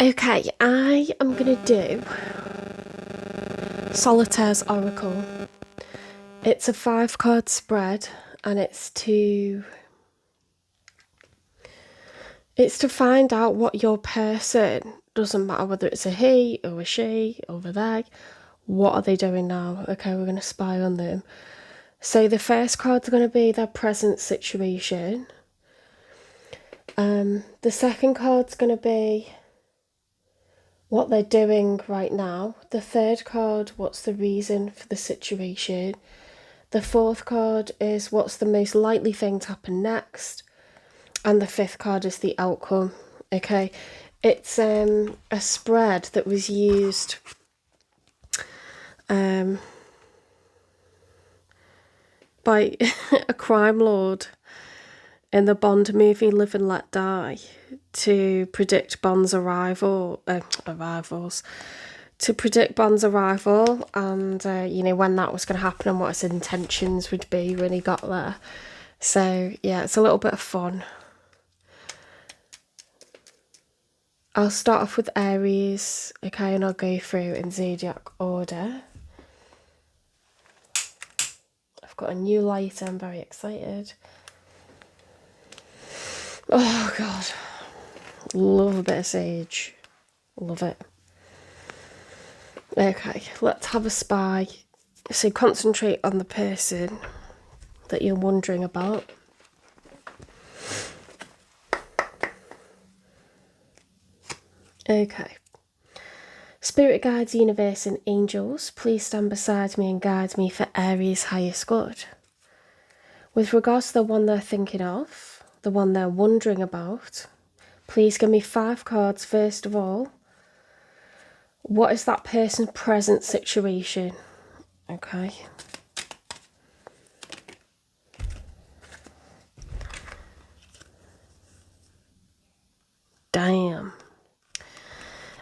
Okay, I am going to do Solitaire's Oracle. It's a 5-card spread and it's to find out what your person, doesn't matter whether it's a he or a she or a they, what are they doing now? Okay, we're going to spy on them. So the first card's going to be their present situation. The second card's going to be what they're doing right now. The third card, what's the reason for the situation. The fourth card is what's the most likely thing to happen next. And the fifth card is the outcome. Okay, it's a spread that was used by a crime lord in the Bond movie Live and Let Die to predict Bond's arrivals, to predict Bond's arrival and, when that was going to happen and what his intentions would be when he got there. So, yeah, it's a little bit of fun. I'll start off with Aries, okay, and I'll go through in zodiac order. I've got a new light, I'm very excited. Oh, God. Love a bit of sage. Love it. Okay, let's have a spy. So concentrate on the person that you're wondering about. Okay. Spirit guides, universe and angels, please stand beside me and guide me for Aries' highest good. With regards to the one they're thinking of, the one they're wondering about, please give me 5 cards first of all. What is that person's present situation? Okay. Damn.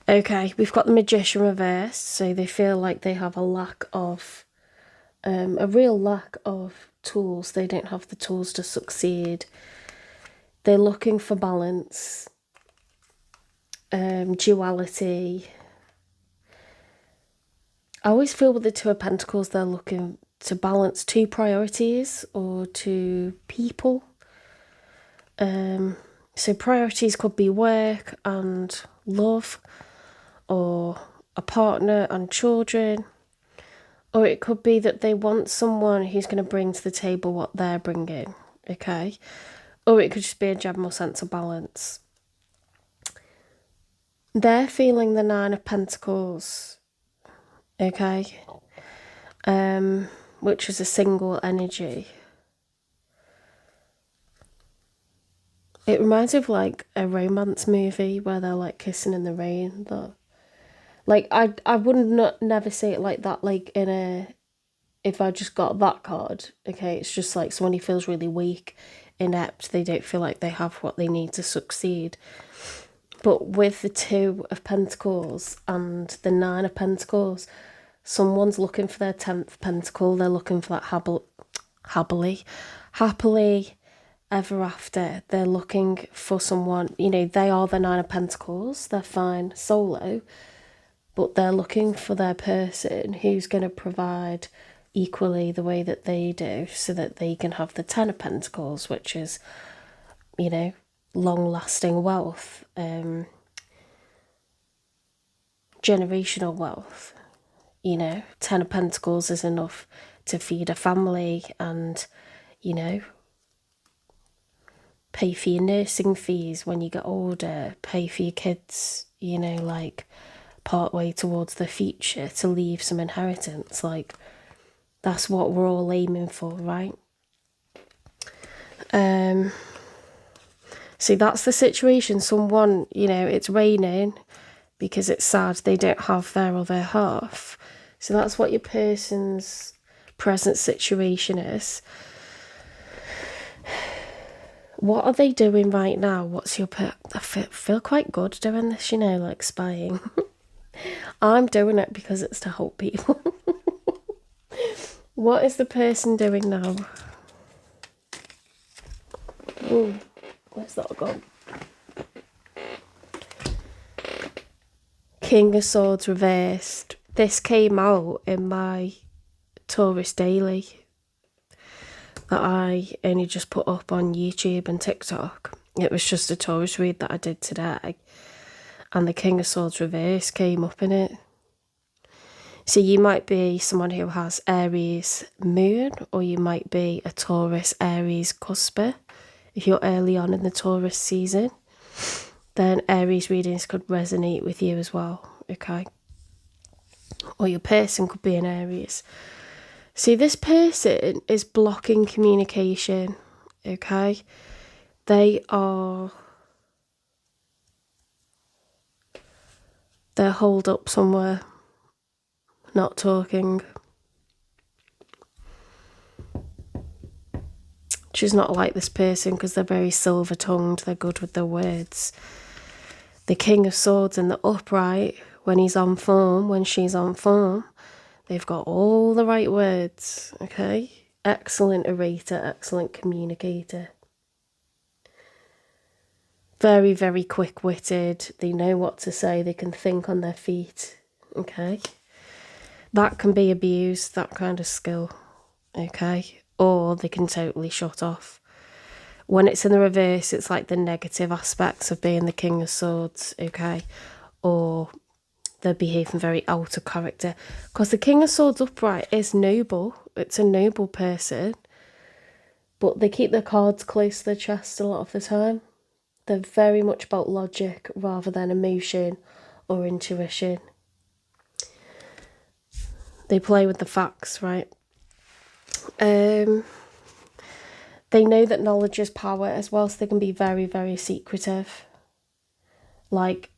Okay, we've got the Magician reversed, so they feel like they have a lack of, a real lack of tools. They don't have the tools to succeed. They're looking for balance, duality. I always feel with the Two of Pentacles, they're looking to balance 2 priorities or 2 people. So priorities could be work and love, or a partner and children, or it could be that they want someone who's going to bring to the table what they're bringing, okay? Or it could just be a general sense of balance. They're feeling the 9 of Pentacles, okay? Which is a single energy. It reminds me of like a romance movie where they're like kissing in the rain. Like I wouldn't never say it like that, like in a, if I just got that card, okay, it's just like someone who feels really weak, inept, they don't feel like they have what they need to succeed. But with the 2 of Pentacles and the 9 of Pentacles, someone's looking for their 10th pentacle. They're looking for that happily ever after. They're looking for someone, they are the 9 of Pentacles. They're fine solo, but they're looking for their person who's going to provide equally the way that they do, so that they can have the 10 of Pentacles, which is, long-lasting wealth, generational wealth. 10 of Pentacles is enough to feed a family and, pay for your nursing fees when you get older, pay for your kids, like part way towards the future, to leave some inheritance. Like, that's what we're all aiming for, right? See, that's the situation. Someone, it's raining because it's sad they don't have their other half. So that's what your person's present situation is. What are they doing right now? What's your I feel quite good doing this, like spying. I'm doing it because it's to help people. What is the person doing now? Ooh, where's that gone? King of Swords reversed. This came out in my Taurus Daily that I only just put up on YouTube and TikTok. It was just a Taurus read that I did today. And the King of Swords reverse came up in it. So you might be someone who has Aries moon, or you might be a Taurus Aries cusper. If you're early on in the Taurus season, then Aries readings could resonate with you as well, okay? Or your person could be an Aries. See, this person is blocking communication, okay? They're holed up somewhere, not talking. She's not like this person because they're very silver-tongued. They're good with their words. The King of Swords in the upright, when he's on form, when she's on form, they've got all the right words, okay? Excellent orator, excellent communicator. Very, very quick-witted. They know what to say. They can think on their feet, okay? That can be abused, that kind of skill, okay? Or they can totally shut off. When it's in the reverse, it's like the negative aspects of being the King of Swords, okay? Or they're behaving very out of character. Because the King of Swords upright is noble. It's a noble person. But they keep their cards close to their chest a lot of the time. They're very much about logic rather than emotion or intuition. They play with the facts, right? They know that knowledge is power as well, so they can be very, very secretive. Like,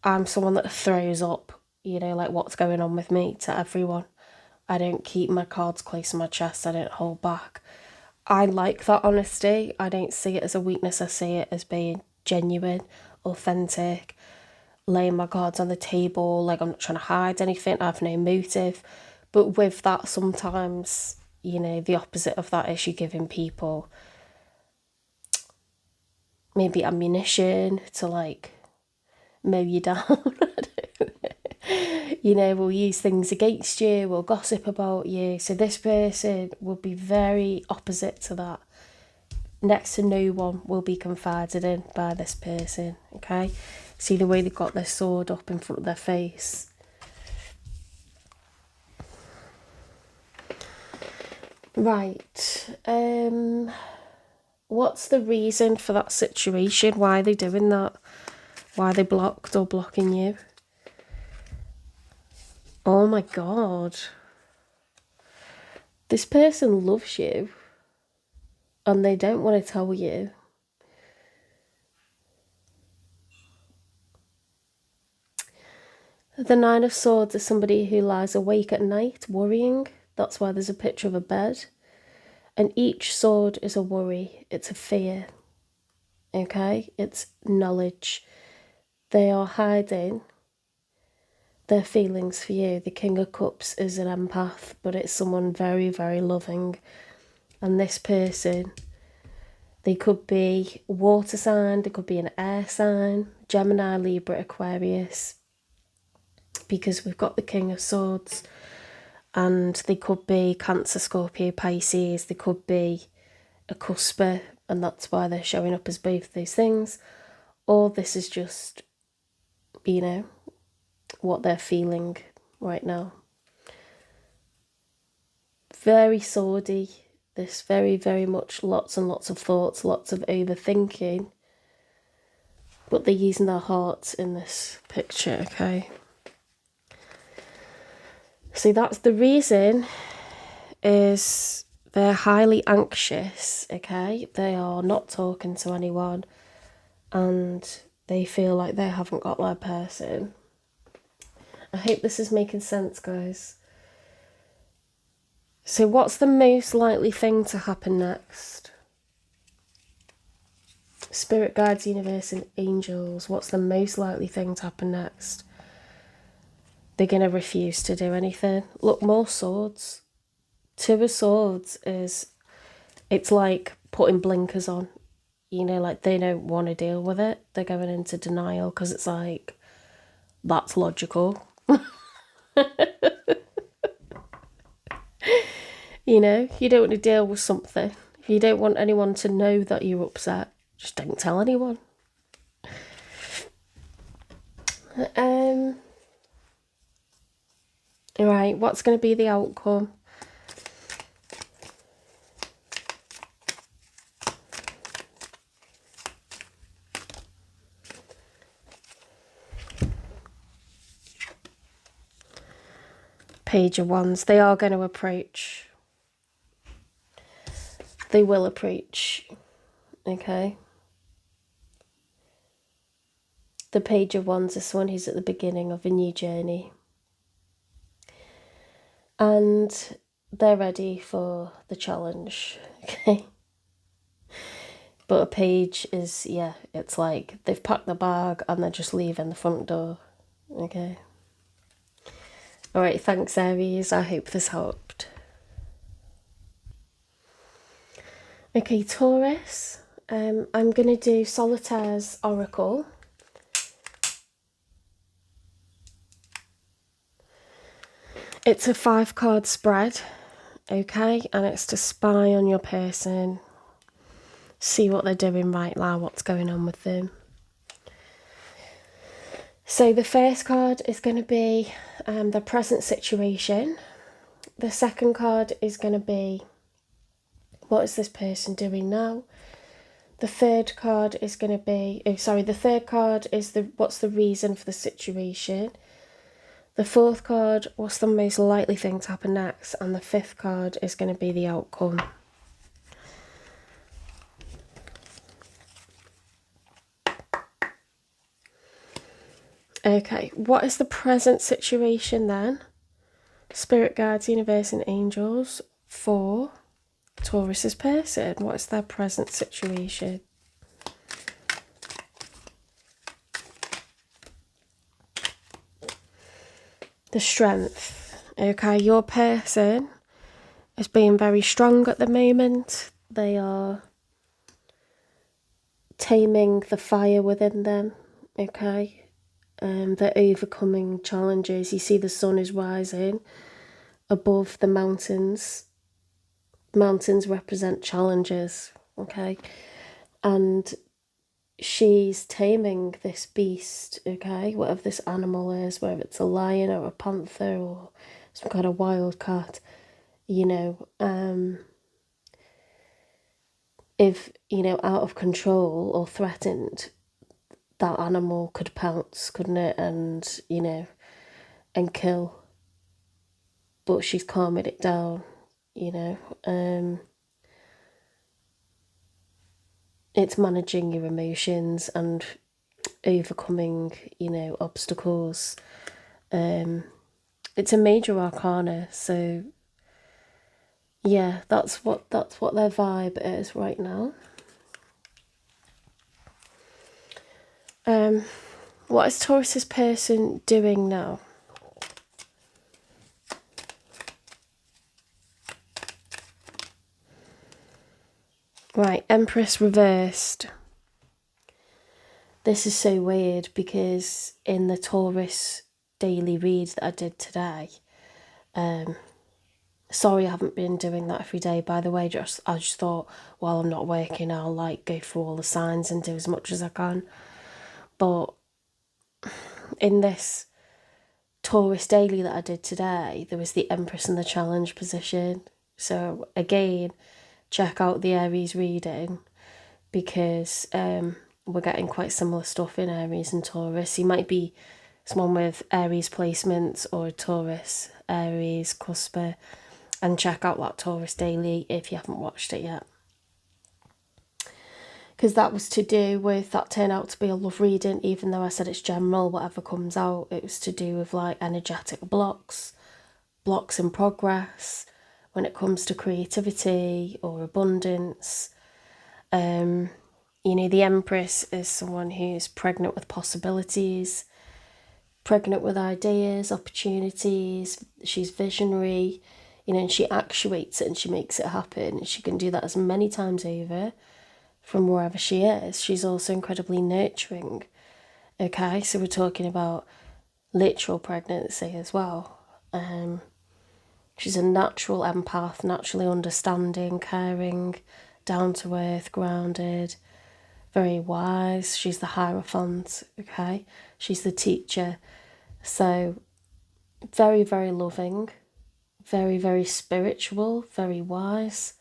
I'm someone that throws up, you know, like what's going on with me to everyone. I don't keep my cards close to my chest. I don't hold back. I like that honesty. I don't see it as a weakness. I see it as being genuine, authentic, laying my cards on the table. Like, I'm not trying to hide anything. I have no motive. But with that, sometimes, you know, the opposite of that is you're giving people maybe ammunition to, like, mow you down. You know, will use things against you, will gossip about you. So this person will be very opposite to that. Next to no one will be confided in by this person, okay? See the way they've got their sword up in front of their face. Right. What's the reason for that situation? Why are they doing that? Why are they blocked or blocking you? Oh my God. This person loves you and they don't want to tell you. The Nine of Swords is somebody who lies awake at night worrying. That's why there's a picture of a bed. And each sword is a worry. It's a fear. Okay? It's knowledge. They are hiding their feelings for you. The King of Cups is an empath, but it's someone very, very loving. And this person, they could be water sign, they could be an air sign, Gemini, Libra, Aquarius, because we've got the King of Swords, and they could be Cancer, Scorpio, Pisces, they could be a cusper, and that's why they're showing up as both those things. Or this is just, you know, what they're feeling right now. Very swordy, this very, very much lots and lots of thoughts, lots of overthinking, but they're using their hearts in this picture, okay? See, that's the reason, is they're highly anxious, okay? They are not talking to anyone and they feel like they haven't got their person. I hope this is making sense, guys. So what's the most likely thing to happen next? Spirit guides, universe and angels. What's the most likely thing to happen next? They're going to refuse to do anything. Look, more swords. Two of Swords is, it's like putting blinkers on. You know, like they don't want to deal with it. They're going into denial because it's like, That's logical. You know, you don't want to deal with something. If you don't want anyone to know that you're upset, just don't tell anyone. Right, what's going to be the outcome? Page of Wands. They are going to approach. They will approach. Okay. The Page of Wands is someone who's at the beginning of a new journey. And they're ready for the challenge. Okay. But a page is, yeah, it's like they've packed the bag and they're just leaving the front door. Okay. All right, thanks, Aries. I hope this helped. Okay, Taurus. I'm going to do Solitaire's Oracle. It's a 5-card spread, okay? And it's to spy on your person, see what they're doing right now, what's going on with them. So the first card is going to be the present situation. The second card is going to be, what is this person doing now? The third card is going to be, the third card is what's the reason for the situation. The fourth card, what's the most likely thing to happen next? And the fifth card is going to be the outcome. Okay, what is the present situation then? Spirit guides, universe and angels for Taurus's person. What is their present situation? The Strength. Okay, your person is being very strong at the moment. They are taming the fire within them. Okay, they're overcoming challenges. You see the sun is rising above the mountains. Mountains represent challenges, okay? And she's taming this beast, okay? Whatever this animal is, whether it's a lion or a panther or some kind of wild cat, you know, if, you know, out of control or threatened, that animal could pounce, couldn't it? And, you know, and kill. But she's calming it down, you know. It's managing your emotions and overcoming, you know, obstacles. It's a major arcana, so yeah, that's what their vibe is right now. What is Taurus's person doing now? Right, Empress reversed. This is so weird because in the Taurus daily read that I did today, sorry I haven't been doing that every day, by the way, I just thought while I'm not working I'll like go through all the signs and do as much as I can. But in this Taurus daily that I did today, there was the Empress in the challenge position. So again, check out the Aries reading because we're getting quite similar stuff in Aries and Taurus. You might be someone with Aries placements or a Taurus, Aries, cusper, and check out that Taurus daily if you haven't watched it yet. Because that was to do with, that turned out to be a love reading, even though I said it's general, whatever comes out, it was to do with like energetic blocks in progress when it comes to creativity or abundance. You know, the Empress is someone who's pregnant with possibilities, pregnant with ideas, opportunities. She's visionary, you know, and she actuates it and she makes it happen. And she can do that as many times over from wherever she is. She's also incredibly nurturing. Okay, so we're talking about literal pregnancy as well. She's a natural empath, naturally understanding, caring, down to earth, grounded, very wise. She's the Hierophant, okay? She's the teacher. So, very, very loving, very, very spiritual, very wise.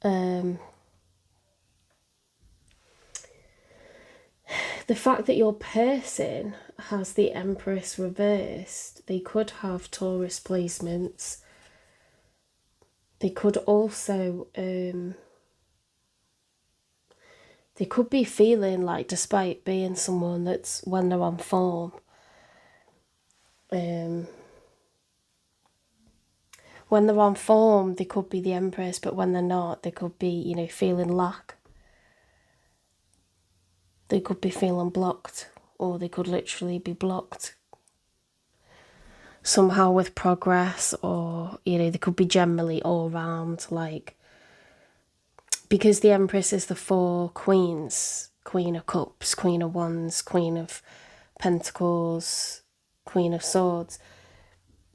The fact that your person has the Empress reversed, they could have Taurus placements. They could also, they could be feeling like, despite being someone that's, when they're on form, when they're on form, they could be the Empress, but when they're not, they could be, you know, feeling lack. They could be feeling blocked, or they could literally be blocked somehow with progress, or, you know, they could be generally all round, like, because the Empress is the four queens: Queen of Cups, Queen of Wands, Queen of Pentacles, Queen of Swords.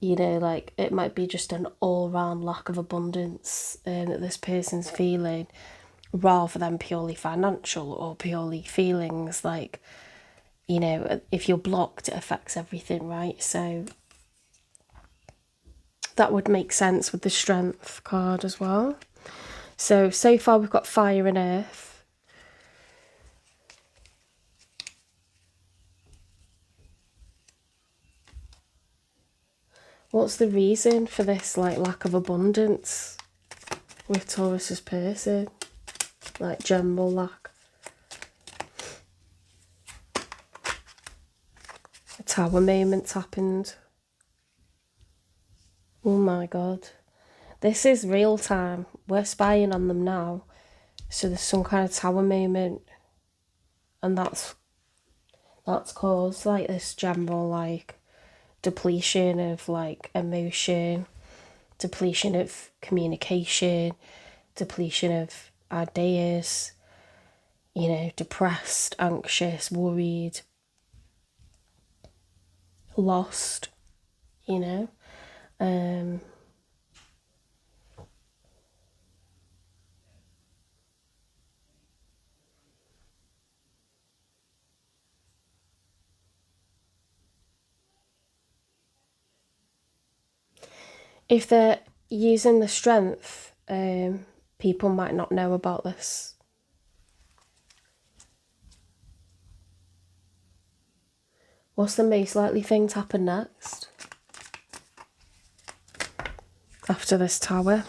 You know, like, it might be just an all-round lack of abundance that this person's feeling, rather than purely financial or purely feelings. Like, you know, if you're blocked, it affects everything, right? So that would make sense with the Strength card as well. So far we've got fire and earth. What's the reason for this, like, lack of abundance with Taurus's person? Like, general lack. A tower moment happened. Oh my god. This is real time. We're spying on them now. So there's some kind of tower moment. And that's caused, like, this general, like, depletion of, like, emotion, depletion of communication, depletion of ideas, you know, depressed, anxious, worried, lost, you know. If they're using the Strength, people might not know about this. What's the most likely thing to happen next? After this tower?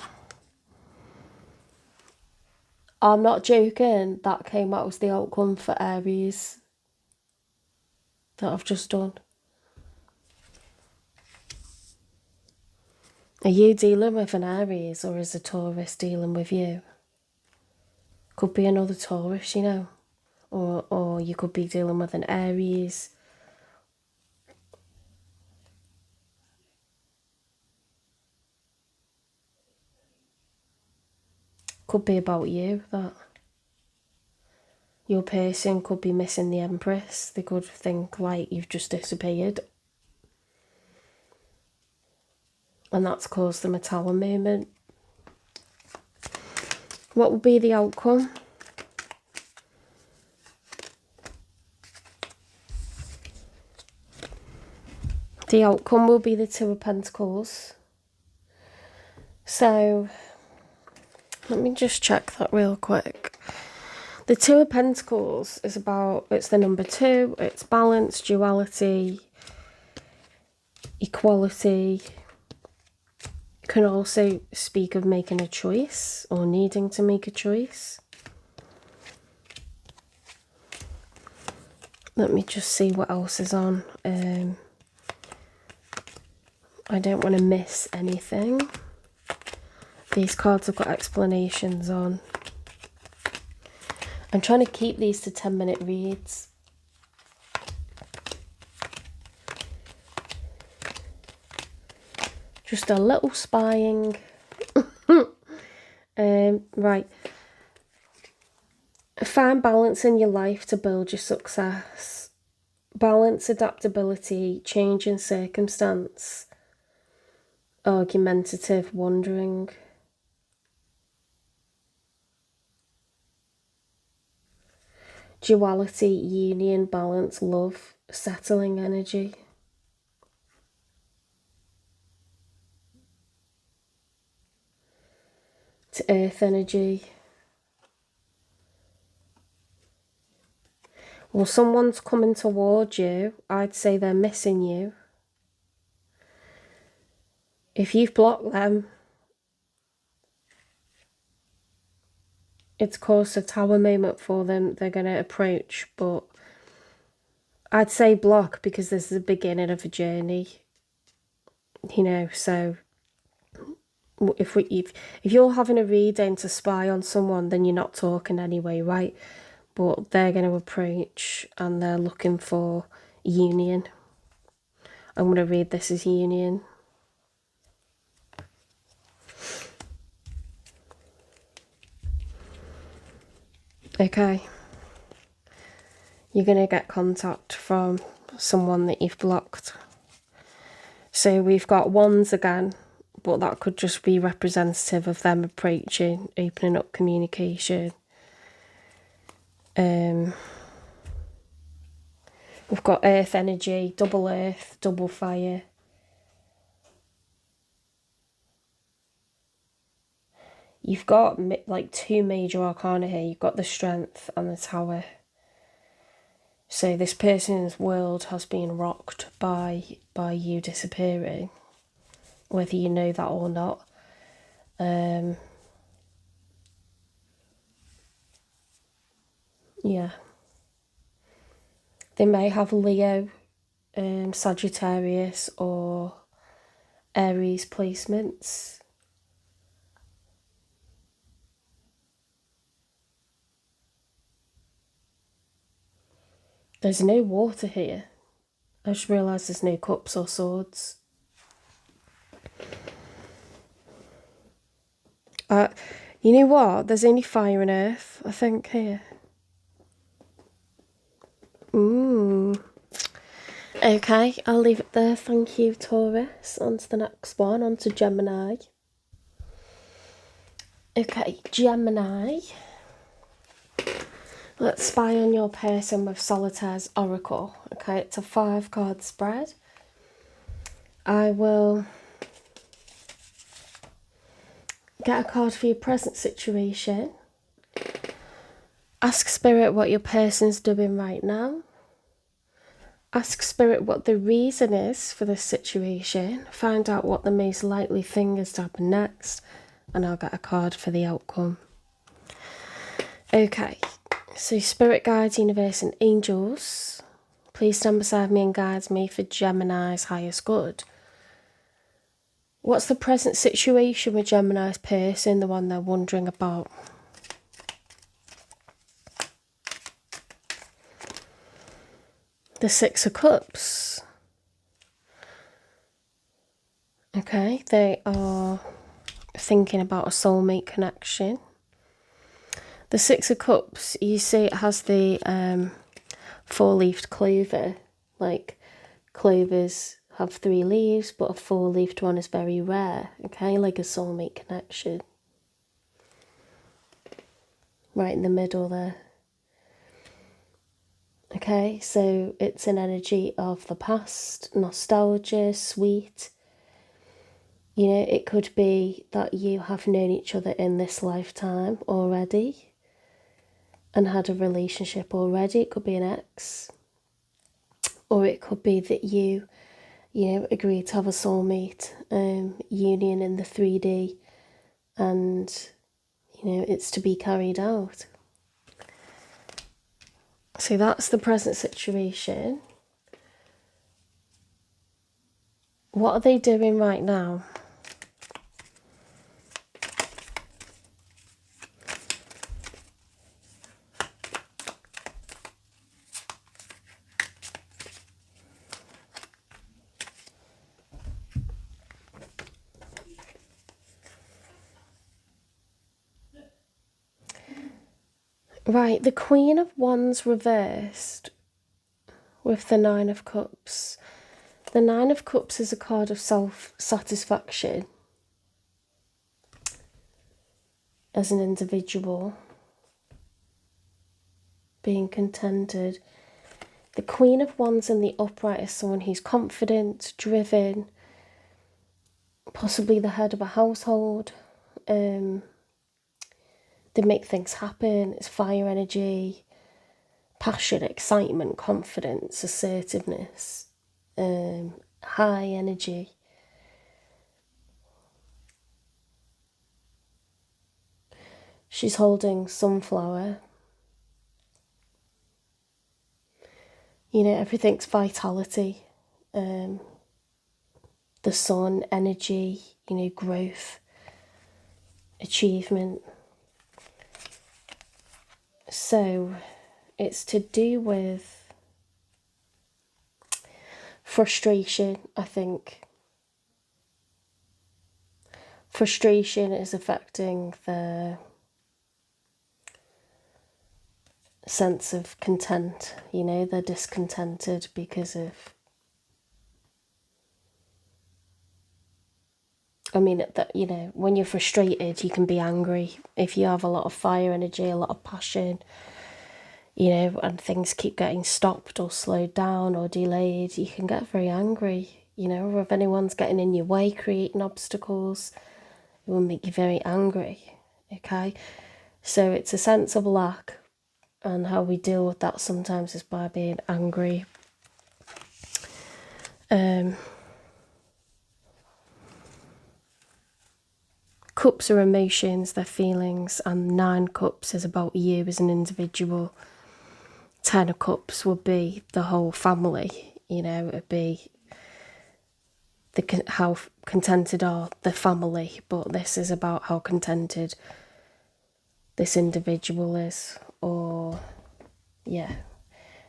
I'm not joking, that came out as the outcome for Aries that I've just done. Are you dealing with an Aries, or is a Taurus dealing with you? Could be another Taurus, you know. Or you could be dealing with an Aries. Could be about you, that. Your person could be missing the Empress. They could think, like, you've just disappeared. And that's caused them a tower moment. What will be the outcome? The outcome will be the Two of Pentacles. So, let me just check that real quick. The Two of Pentacles is about, it's the number 2, it's balance, duality, equality. It can also speak of making a choice or needing to make a choice. Let me just see what else is on. I don't want to miss anything. These cards have got explanations on. I'm trying to keep these to 10-minute reads. Just a little spying. Right. Find balance in your life to build your success. balance, adaptability, change in circumstance, argumentative, wondering. Duality, union, balance, love, settling energy. To earth energy. Well, someone's coming towards you. I'd say they're missing you. If you've blocked them, it's caused a tower moment for them. They're going to approach, but I'd say block because this is the beginning of a journey. You know, so if you're having a reading to spy on someone, then you're not talking anyway, right? But they're going to approach and they're looking for union. I'm going to read this as union. Okay. You're going to get contact from someone that you've blocked. So we've got wands again, but that could just be representative of them approaching, opening up communication. We've got earth energy, double fire. You've got like two major arcana here. You've got the strength and the tower. So this person's world has been rocked by you disappearing, whether you know that or not. Yeah. They may have Leo, Sagittarius or Aries placements. There's no water here. I just realised there's no cups or swords. You know what? There's only fire and earth, I think, here. Okay, I'll leave it there. Thank you, Taurus. On to the next one, on to Gemini. Okay, Gemini. Let's spy on your person with Solitaire's Oracle. Okay, it's a 5-card spread. I will get a card for your present situation. Ask Spirit what your person's doing right now. Ask Spirit what the reason is for this situation. Find out what the most likely thing is to happen next. And I'll get a card for the outcome. Okay, so Spirit Guides, Universe and Angels, please stand beside me and guide me for Gemini's highest good. What's the present situation with Gemini's person, the one they're wondering about? The Six of Cups. Okay, they are thinking about a soulmate connection. The Six of Cups, you see it has the 4-leafed clover. Like clovers have 3 leaves, but a 4-leafed one is very rare. Okay, like a soulmate connection. Right in the middle there. Okay, so it's an energy of the past, nostalgia, sweet. You know, it could be that you have known each other in this lifetime already and had a relationship already. It could be an ex. Or it could be that you agreed to have a soulmate union in the 3D and, it's to be carried out. So that's the present situation. What are they doing right now? Right, the Queen of Wands reversed with the Nine of Cups. The Nine of Cups is a card of self-satisfaction as an individual, being contented. The Queen of Wands in the upright is someone who's confident, driven, possibly the head of a household. They make things happen. It's fire energy, passion, excitement, confidence, assertiveness, high energy. She's holding sunflower. You know, everything's vitality. The sun, energy, you know, growth, achievement. So it's to do with frustration, I think. Frustration is affecting the sense of content, you know, they're discontented because of, I mean, that, you know, when you're frustrated, you can be angry. If you have a lot of fire energy, a lot of passion, you know, and things keep getting stopped or slowed down or delayed, you can get very angry, you know, or if anyone's getting in your way, creating obstacles, it will make you very angry, okay? So it's a sense of lack, and how we deal with that sometimes is by being angry. Cups are emotions, they're feelings, and 9 cups is about you as an individual. 10 of cups would be the whole family, you know, it'd be how contented are the family, but this is about how contented this individual is, or, yeah.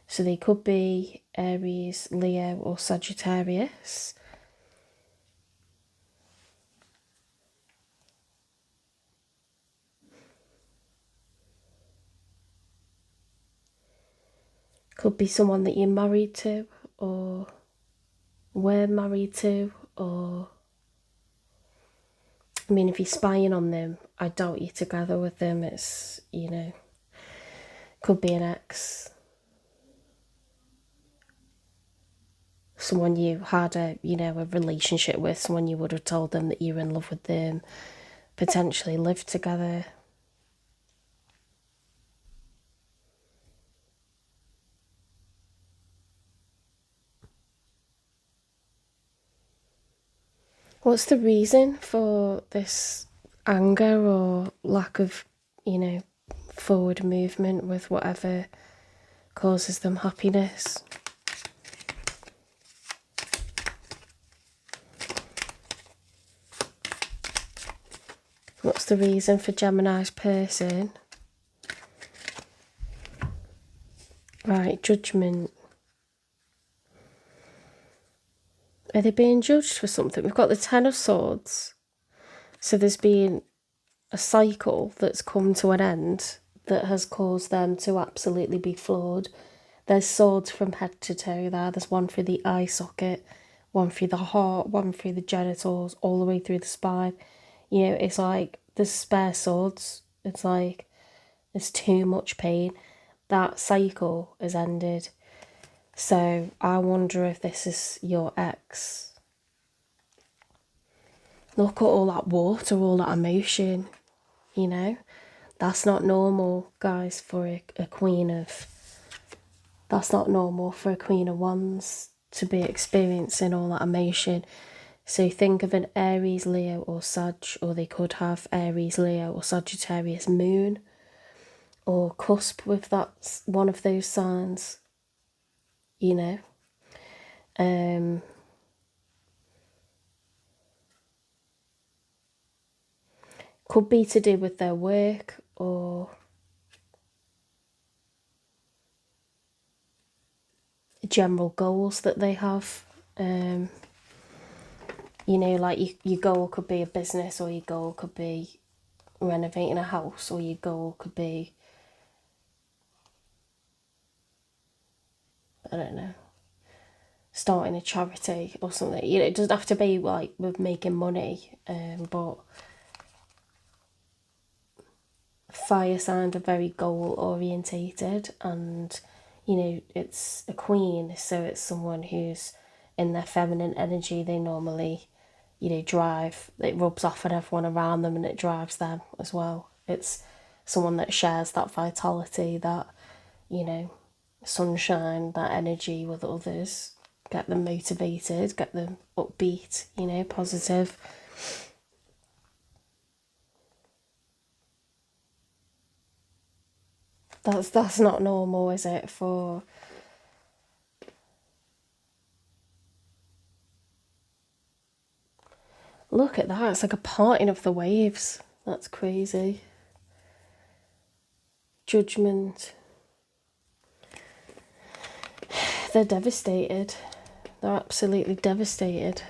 So they could be Aries, Leo, or Sagittarius. Could be someone that you're married to, or were married to, or, I mean, if you're spying on them, I doubt you're together with them. It's, you know, could be an ex. Someone you had a, you know, a relationship with, someone you would have told them that you're in love with them, potentially lived together. What's the reason for this anger or lack of, you know, forward movement with whatever causes them happiness? What's the reason for Gemini's person? Right, judgment. Are they being judged for something? We've got the 10 of Swords. So there's been a cycle that's come to an end that has caused them to absolutely be flawed. There's swords from head to toe there. There's one through the eye socket, one through the heart, one through the genitals, all the way through the spine. You know, it's like there's spare swords. It's like there's too much pain. That cycle has ended. So I wonder if this is your ex. Look at all that water, all that emotion, you know. That's not normal, guys, for a queen of... That's not normal for a Queen of Wands to be experiencing all that emotion. So think of an Aries, Leo or Sag, or they could have Aries, Leo or Sagittarius moon, or cusp with that one of those signs, you know. Could be to do with their work or general goals that they have. You know, like your goal could be a business, or your goal could be renovating a house, or your goal could be, I don't know, starting a charity or something. You know, it doesn't have to be like with making money, but fire signs are very goal orientated, and you know, it's a queen, so it's someone who's in their feminine energy. They normally, you know, drive, it rubs off on everyone around them and it drives them as well. It's someone that shares that vitality, that, you know, sunshine, that energy with others, get them motivated, get them upbeat, you know, positive. That's not normal, is it? For look at that, it's like a parting of the waves. That's crazy. Judgment. They're devastated. They're absolutely devastated.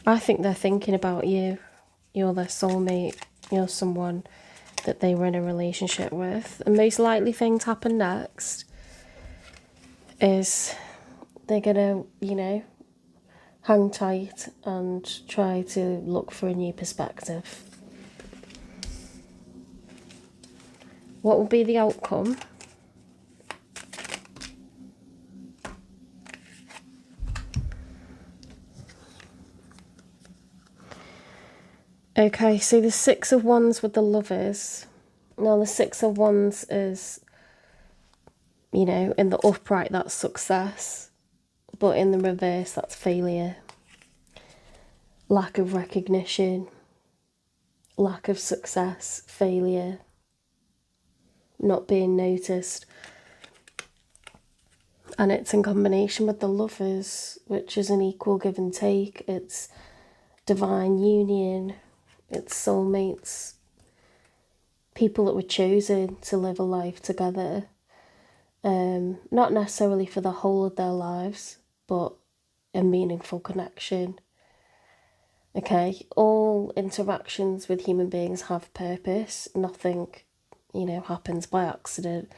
I think they're thinking about you. You're their soulmate. You're someone that they were in a relationship with. The most likely thing to happen next is they're gonna, you know, hang tight and try to look for a new perspective. What will be the outcome? Okay, so the Six of Wands with the Lovers. Now the Six of Wands is, you know, in the upright that's success, but in the reverse that's failure. Lack of recognition, lack of success, failure, not being noticed. And it's in combination with the Lovers, which is an equal give and take. It's divine union, it's soulmates, people that were chosen to live a life together. Not necessarily for the whole of their lives, but a meaningful connection. Okay, all interactions with human beings have purpose. Nothing, you know, happens by accident.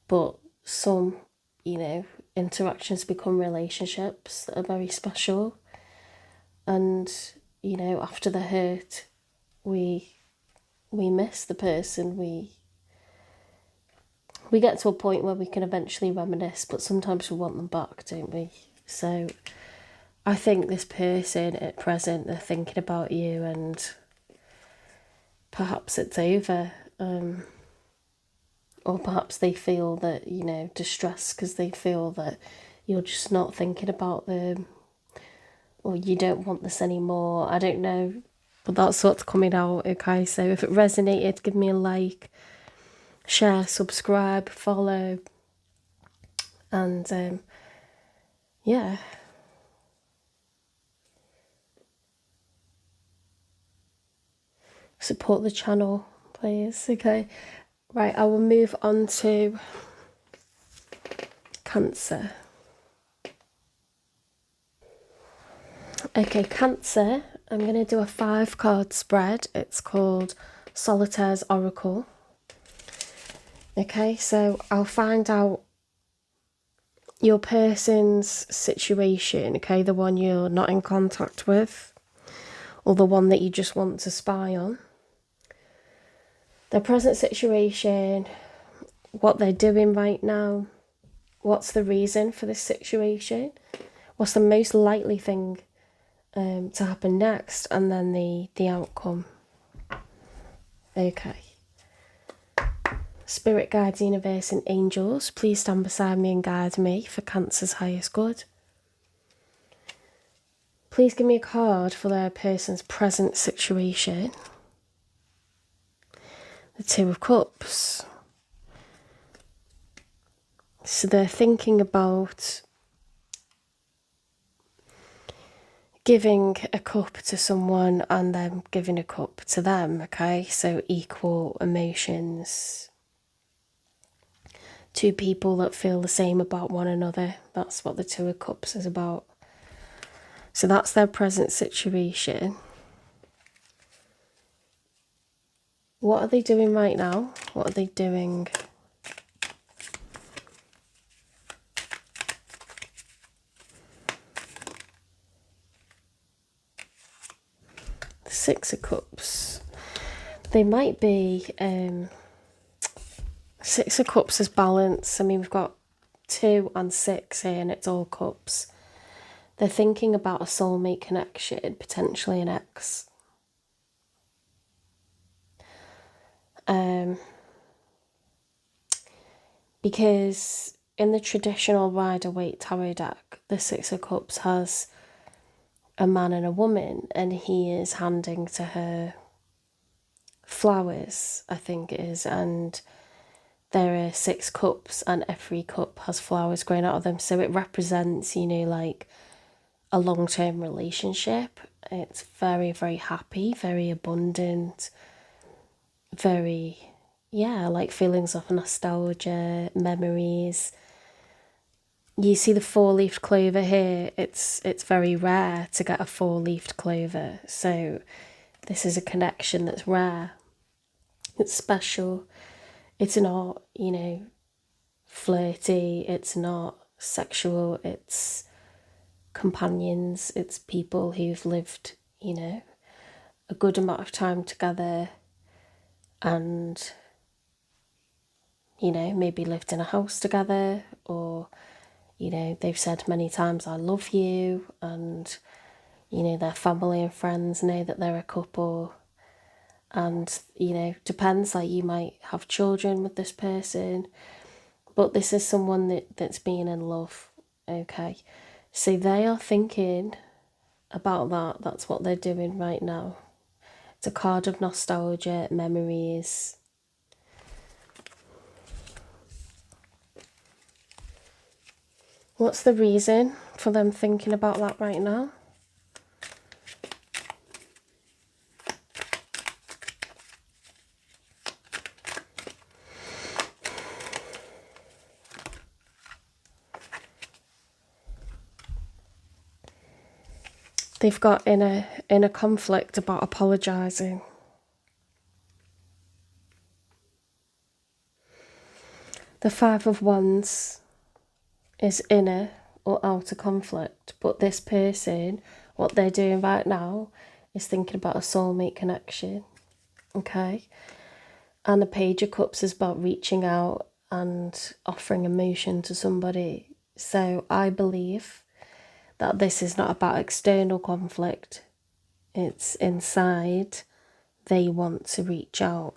But some, you know, interactions become relationships that are very special. And, you know, after the hurt, we miss the person. We get to a point where we can eventually reminisce, but sometimes we want them back, don't we? So I think this person at present, they're thinking about you, and perhaps it's over. Or perhaps they feel that, you know, distressed because they feel that you're just not thinking about them, or you don't want this anymore. I don't know, but that's what's coming out. Okay, so if it resonated, give me a like, share, subscribe, follow, and yeah, support the channel, please. Okay, right, I will move on to Cancer. Okay, Cancer, I'm going to do a 5-card spread. It's called Solitaire's Oracle. Okay, so I'll find out your person's situation, okay, the one you're not in contact with, or the one that you just want to spy on. Their present situation, what they're doing right now, what's the reason for this situation, what's the most likely thing to happen next, and then the outcome. Okay. Spirit guides, universe and angels, please stand beside me and guide me for Cancer's highest good. Please give me a card for their person's present situation. The Two of Cups. So they're thinking about giving a cup to someone and then giving a cup to them, okay? So equal emotions. Two people that feel the same about one another. That's what the Two of Cups is about. So that's their present situation. What are they doing right now? What are they doing? Six of Cups. They might be... Six of Cups is balance. I mean, we've got 2 and 6 here and it's all cups. They're thinking about a soulmate connection, potentially an ex. Because in the traditional Rider-Waite tarot deck, the Six of Cups has a man and a woman, and he is handing to her flowers, I think it is, and there are 6 cups and every cup has flowers growing out of them, so it represents, you know, like a long-term relationship. It's very, very happy, very abundant, very, yeah, like feelings of nostalgia, memories. You see the 4-leafed clover here. It's very rare to get a 4-leafed clover, so this is a connection that's rare. It's special. It's not, you know, flirty. It's not sexual. It's companions. It's people who've lived, you know, a good amount of time together and, you know, maybe lived in a house together, or, you know, they've said many times, I love you, and, you know, their family and friends know that they're a couple. And, you know, depends, like you might have children with this person, but this is someone that's been in love, okay? So they are thinking about that. That's what they're doing right now. It's a card of nostalgia, memories. What's the reason for them thinking about that right now? They've got inner conflict about apologising. The 5 of Wands is inner or outer conflict, but this person, what they're doing right now is thinking about a soulmate connection, okay? And the Page of Cups is about reaching out and offering emotion to somebody. So I believe that this is not about external conflict. It's inside. They want to reach out.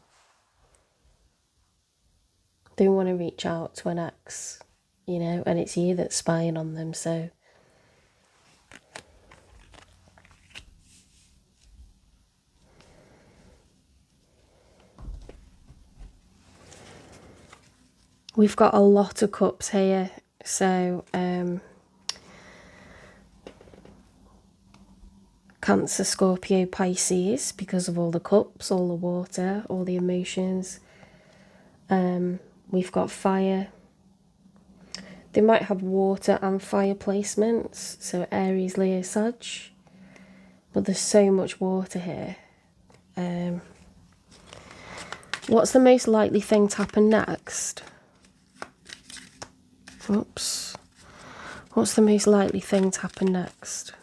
They want to reach out to an ex, you know, and it's you that's spying on them, so. We've got a lot of cups here, so Cancer, Scorpio, Pisces, because of all the cups, all the water, all the emotions. We've got fire. They might have water and fire placements, so Aries, Leo, Sag. But there's so much water here. What's the most likely thing to happen next? Oops. What's the most likely thing to happen next?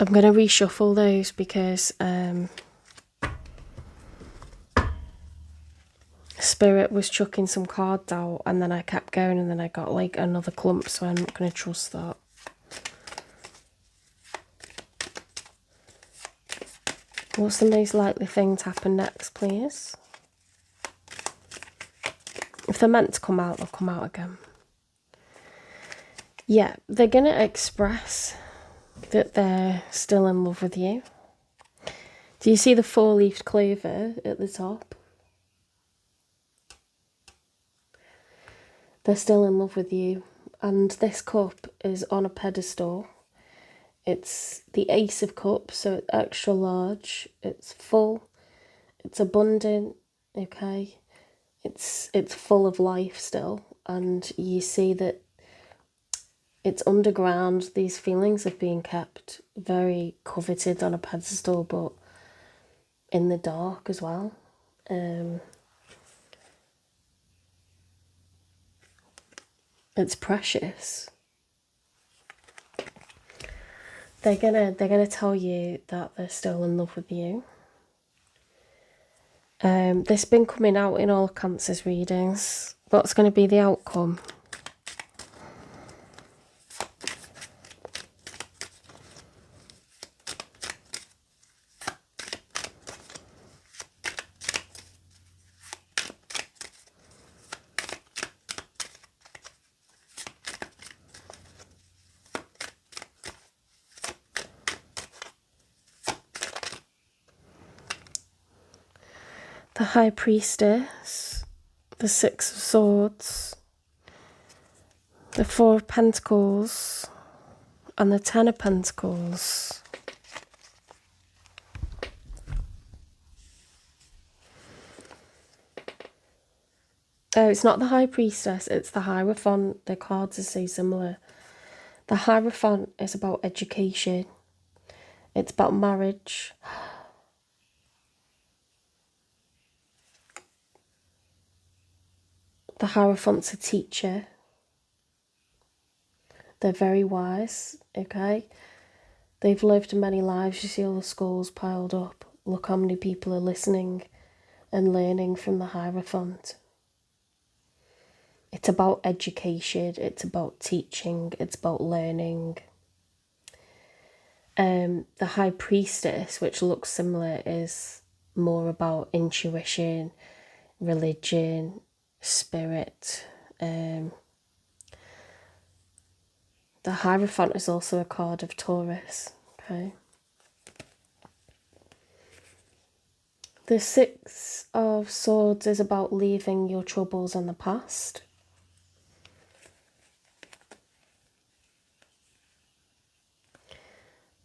I'm going to reshuffle those because Spirit was chucking some cards out and then I kept going and then I got like another clump, so I'm not going to trust that. What's the most likely thing to happen next, please? If they're meant to come out, they'll come out again. Yeah, they're going to express that they're still in love with you. Do you see the 4-leafed clover at the top? They're still in love with you. And this cup is on a pedestal. It's the Ace of Cups, so it's extra large. It's full. It's abundant, okay? It's full of life still. And you see that It's underground. These feelings have been kept very coveted on a pedestal, but in the dark as well. It's precious. They're gonna tell you that they're still in love with you. This has been coming out in all Cancer's readings. What's going to be the outcome? The High Priestess, the Six of Swords, the Four of Pentacles, and the Ten of Pentacles. Oh, it's not the High Priestess, it's the Hierophant. The cards are so similar. The Hierophant is about education. It's about marriage. The Hierophant's a teacher. They're very wise, okay? They've lived many lives. You see all the skulls piled up. Look how many people are listening and learning from the Hierophant. It's about education. It's about teaching. It's about learning. The High Priestess, which looks similar, is more about intuition, religion, spirit. The Hierophant is also a card of Taurus, okay? The Six of Swords is about leaving your troubles in the past.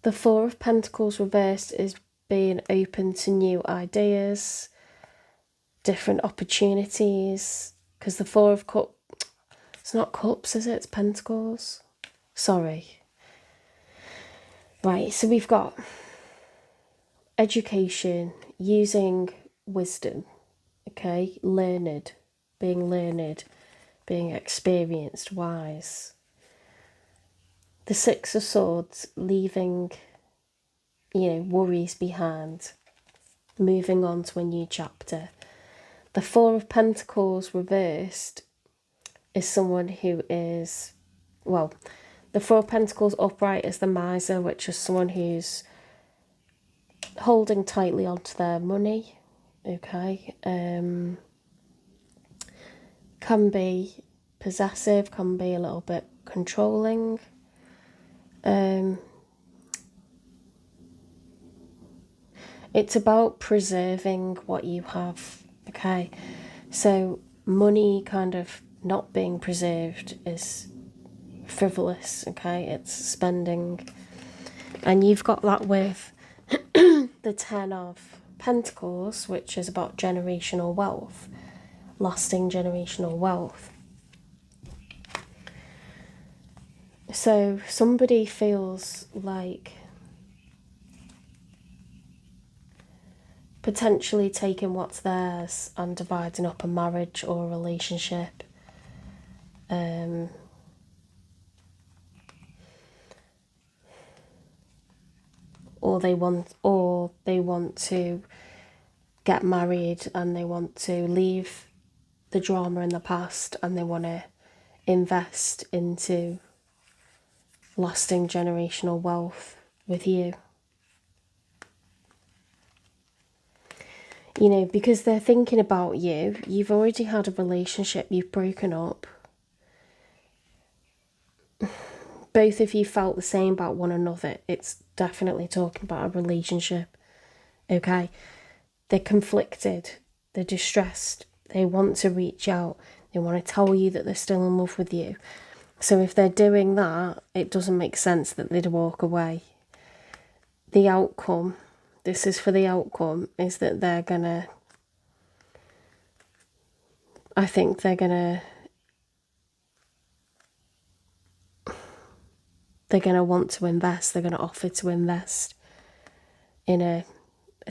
The Four of Pentacles reversed is being open to new ideas, different opportunities, because the Four of Cups, it's not Cups, is it? It's Pentacles. Sorry. Right, so we've got education, using wisdom, okay? Learned, being experienced, wise. The Six of Swords, leaving, worries behind, moving on to a new chapter. The Four of Pentacles reversed is someone who is, the Four of Pentacles upright is the miser, which is someone who's holding tightly onto their money, okay? Can be possessive, can be a little bit controlling. It's about preserving what you have, okay? So money kind of not being preserved is frivolous, okay? It's spending. And you've got that with the Ten of Pentacles, which is about generational wealth, lasting generational wealth. So somebody feels like potentially taking what's theirs and dividing up a marriage or a relationship. Or they want to get married and they want to leave the drama in the past and they want to invest into lasting generational wealth with you. Because they're thinking about you. You've already had a relationship, you've broken up. Both of you felt the same about one another. It's definitely talking about a relationship, okay? They're conflicted, they're distressed, they want to reach out, they want to tell you that they're still in love with you. So if they're doing that, it doesn't make sense that they'd walk away. The outcome, this is for the outcome, is that I think they're gonna they're going to want to invest. They're going to offer to invest in a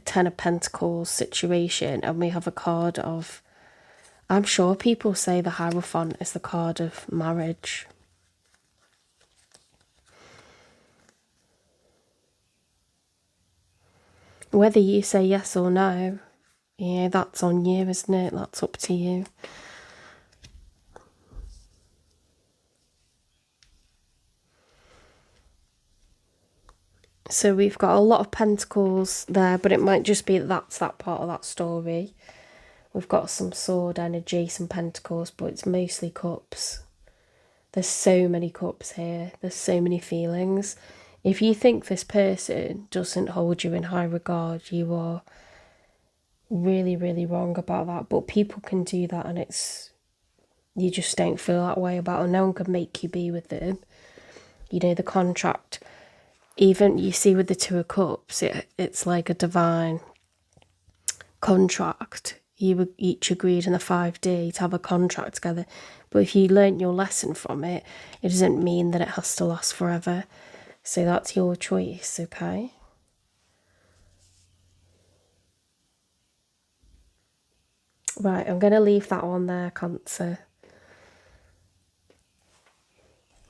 Ten of Pentacles situation. And we have a card of, I'm sure people say the Hierophant is the card of marriage. Whether you say yes or no, yeah, that's on you, isn't it? That's up to you. So we've got a lot of pentacles there, but it might just be that that's that part of that story. We've got some sword energy, some pentacles, but it's mostly cups. There's so many cups here. There's so many feelings. If you think this person doesn't hold you in high regard, you are really, really wrong about that. But people can do that, and you just don't feel that way about them. No one can make you be with them. You know, the contract, even you see with the Two of Cups, it's like a divine contract. You each agreed in the 5D to have a contract together. But if you learnt your lesson from it, it doesn't mean that it has to last forever. So that's your choice, okay? Right, I'm going to leave that one there, Cancer.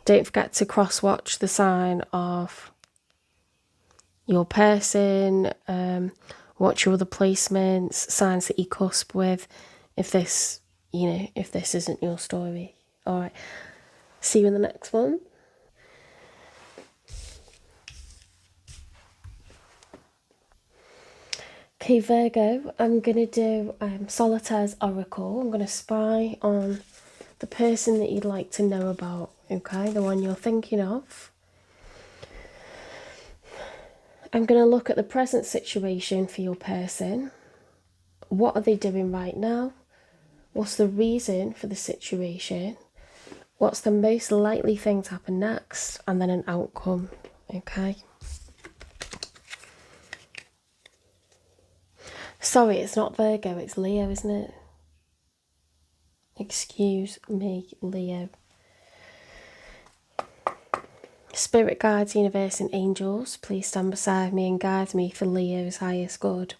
Don't forget to cross-watch the sign of your person, watch your other placements, signs that you cusp with, if this, you know, if this isn't your story. All right, see you in the next one. Okay, Virgo, I'm going to do Solitaire's Oracle. I'm going to spy on the person that you'd like to know about, okay, the one you're thinking of. I'm going to look at the present situation for your person. What are they doing right now? What's the reason for the situation? What's the most likely thing to happen next? And then an outcome, okay? Sorry, it's not Virgo, it's Leo, isn't it? Excuse me, Leo. Spirit guides, universe and angels, please stand beside me and guide me for Leo's highest good.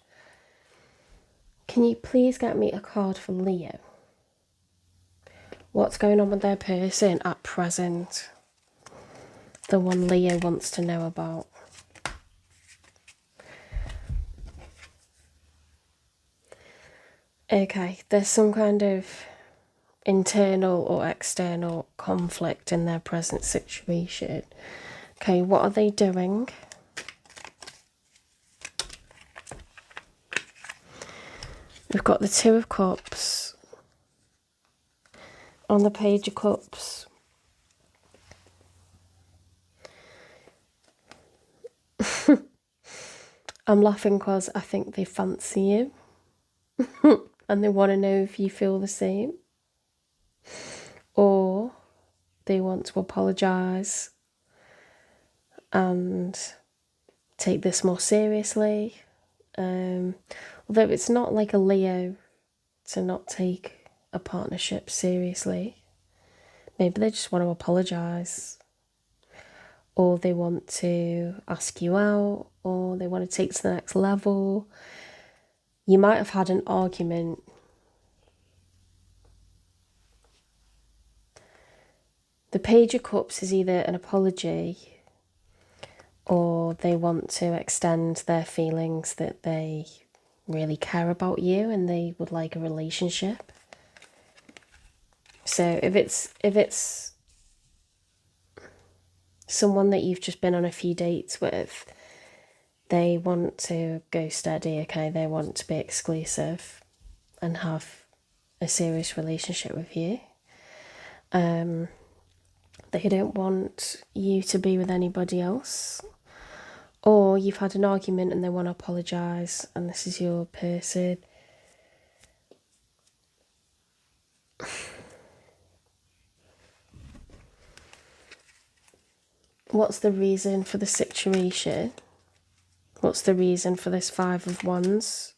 Can you please get me a card for Leo? What's going on with their person at present? The one Leo wants to know about. Okay, there's some kind of internal or external conflict in their present situation. Okay, what are they doing? We've got the Two of Cups on the Page of Cups. I'm laughing because I think they fancy you and they want to know if you feel the same, or they want to apologise and take this more seriously. Although it's not like a Leo to not take a partnership seriously. Maybe they just want to apologise, or they want to ask you out, or they want to take to the next level. You might have had an argument. The Page of Cups is either an apology, or they want to extend their feelings that they really care about you and they would like a relationship. So if it's someone that you've just been on a few dates with, they want to go steady, okay? They want to be exclusive and have a serious relationship with you. They don't want you to be with anybody else. Or you've had an argument and they want to apologise and this is your person. What's the reason for the situation? What's the reason for this Five of Wands?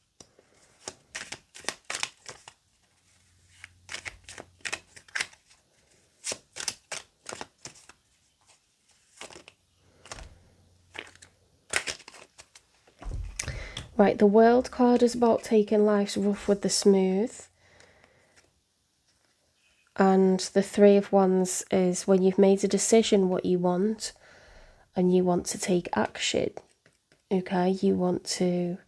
Right, the World card is about taking life's rough with the smooth. And the Three of Wands is when you've made a decision what you want and you want to take action. Okay, you want to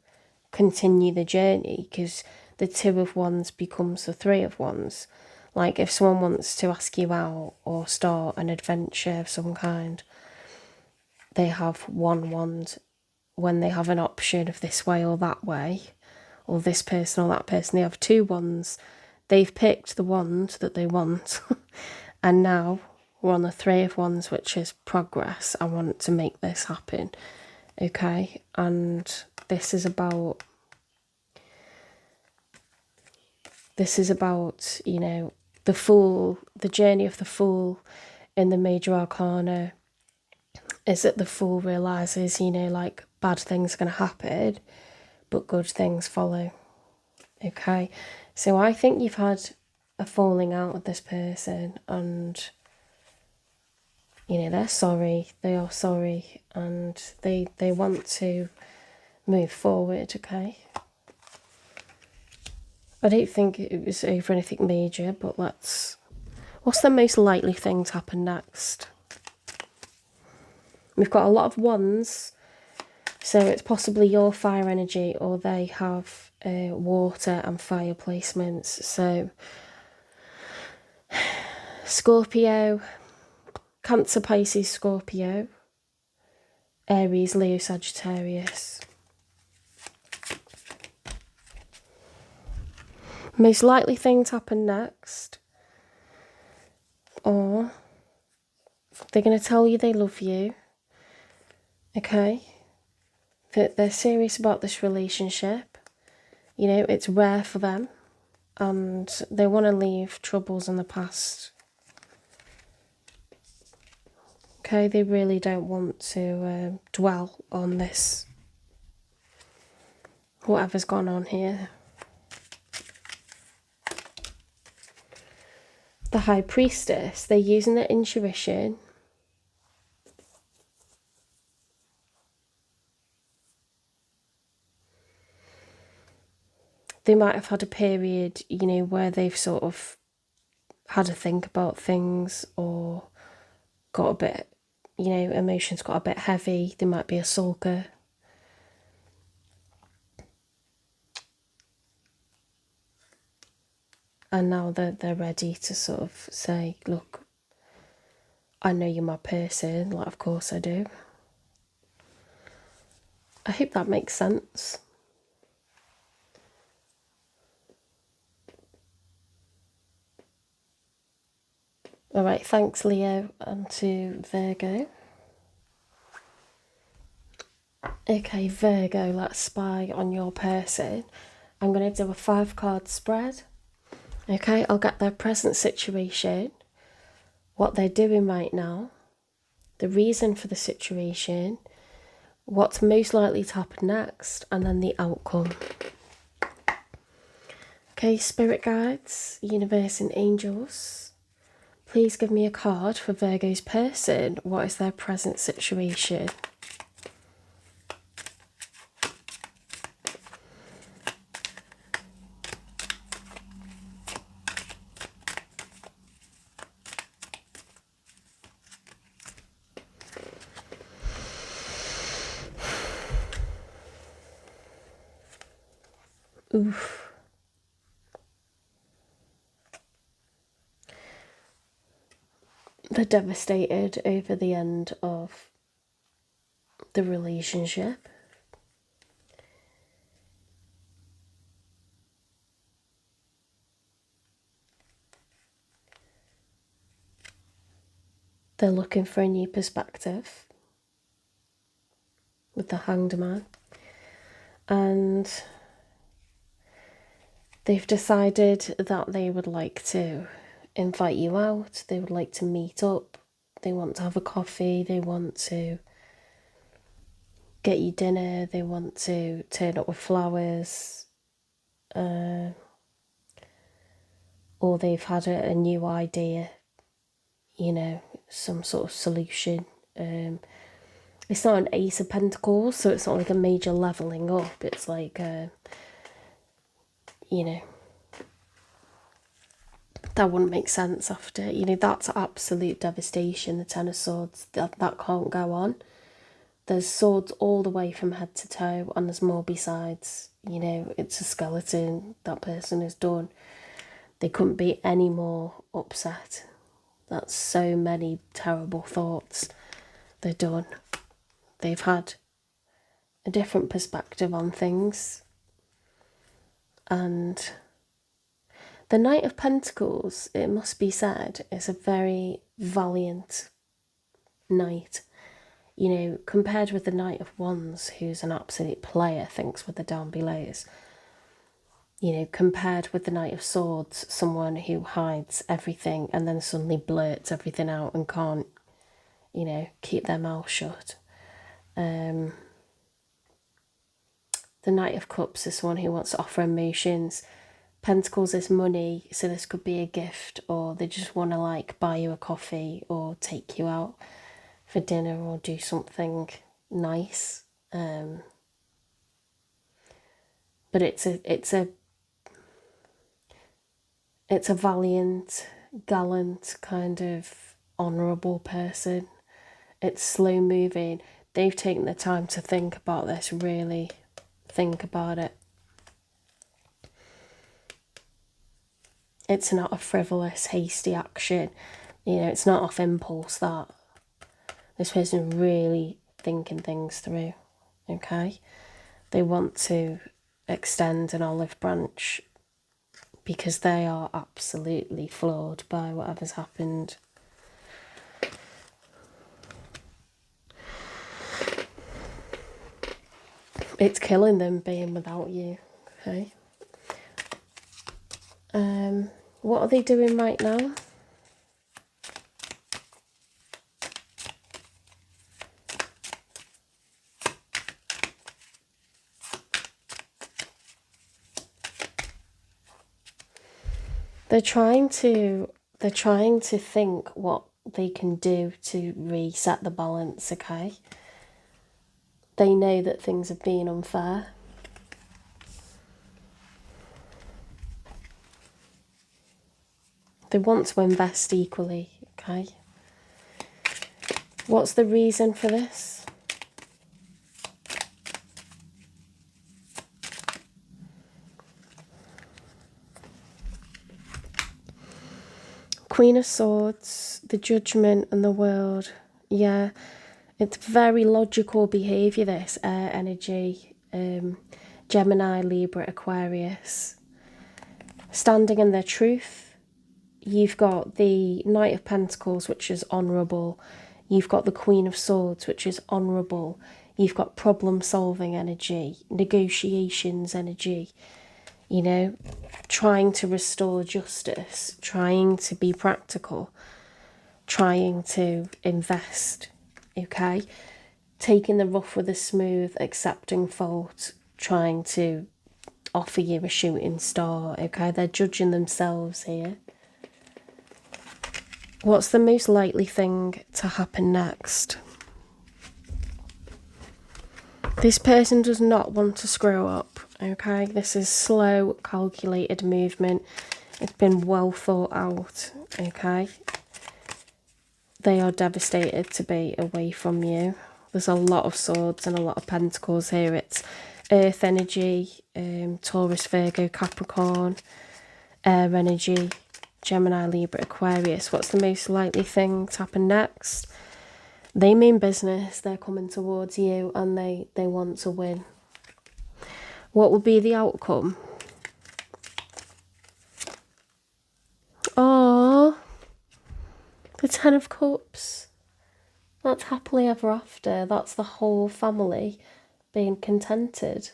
continue the journey, because the Two of Wands becomes the Three of Wands. Like if someone wants to ask you out or start an adventure of some kind, they have one wand. When they have an option of this way or that way, or this person or that person, they have two wands. They've picked the wand that they want. And now we're on the Three of Wands, which is progress. I want to make this happen. Okay, and this is about, you know, the Fool, the journey of the Fool in the major arcana is that the Fool realises, you know, like bad things are going to happen, but good things follow. Okay, so I think you've had a falling out with this person, and you know, they're sorry, they are sorry, and they want to move forward. Okay, I don't think it was over anything major, but what's the most likely thing to happen next? We've got a lot of wands, so it's possibly your fire energy, or they have water and fire placements. So Scorpio, Cancer, Pisces, Scorpio, Aries, Leo, Sagittarius. Most likely thing to happen next, or they're going to tell you they love you. Okay, that they're serious about this relationship. You know, it's rare for them, and they want to leave troubles in the past. Okay, they really don't want to dwell on this, whatever's gone on here. The High Priestess, they're using their intuition. They might have had a period, you know, where they've sort of had to think about things, or got a bit, you know, emotions got a bit heavy. They might be a sulker. And now they're ready to sort of say, look, I know you're my person. Like, of course I do. I hope that makes sense. All right, thanks, Leo, and to Virgo. Okay, Virgo, let's spy on your person. I'm going to do a 5-card spread. Okay, I'll get their present situation, what they're doing right now, the reason for the situation, what's most likely to happen next, and then the outcome. Okay, spirit guides, universe and angels, please give me a card for Virgo's person. What is their present situation? Oof. They're devastated over the end of the relationship. They're looking for a new perspective with the Hanged Man. And they've decided that they would like to invite you out. They would like to meet up. They want to have a coffee. They want to get you dinner. They want to turn up with flowers. Or they've had a new idea, you know, some sort of solution. It's not an Ace of Pentacles, so it's not like a major leveling up. It's like, you know, that wouldn't make sense after, you know, that's absolute devastation, the Ten of Swords. That can't go on. There's swords all the way from head to toe, and there's more besides. You know, it's a skeleton. That person is done. They couldn't be any more upset. That's so many terrible thoughts. They're done. They've had a different perspective on things. And the Knight of Pentacles, it must be said, is a very valiant knight. You know, compared with the Knight of Wands, who's an absolute player, thinks with the down belows. You know, compared with the Knight of Swords, someone who hides everything and then suddenly blurts everything out and can't, you know, keep their mouth shut. The Knight of Cups is someone who wants to offer emotions. Pentacles is money, so this could be a gift, or they just want to like buy you a coffee or take you out for dinner or do something nice. But it's a valiant, gallant, kind of honourable person. It's slow moving. They've taken the time to think about this, really think about it. It's not a frivolous, hasty action. You know, it's not off impulse that. This person's really thinking things through, okay? They want to extend an olive branch because they are absolutely floored by whatever's happened. It's killing them being without you, okay? What are they doing right now? They're trying to think what they can do to reset the balance, okay? They know that things have been unfair. They want to invest equally, okay? What's the reason for this? Queen of Swords, the Judgment and the World. Yeah, it's very logical behaviour, this air energy. Gemini, Libra, Aquarius. Standing in their truth. You've got the Knight of Pentacles, which is honourable. You've got the Queen of Swords, which is honourable. You've got problem-solving energy, negotiations energy, you know, trying to restore justice, trying to be practical, trying to invest, okay? Taking the rough with the smooth, accepting fault, trying to offer you a shooting star, okay? They're judging themselves here. What's the most likely thing to happen next? This person does not want to screw up, okay? This is slow, calculated movement. It's been well thought out, okay? They are devastated to be away from you. There's a lot of swords and a lot of pentacles here. It's earth energy, Taurus, Virgo, Capricorn, air energy, Gemini, Libra, Aquarius. What's the most likely thing to happen next? They mean business. They're coming towards you and they want to win. What will be the outcome? Oh, the Ten of Cups. That's happily ever after. That's the whole family being contented.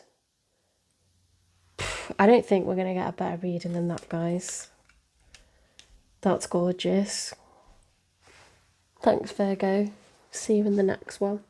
I don't think we're going to get a better reading than that, guys. That's gorgeous. Thanks, Virgo. See you in the next one.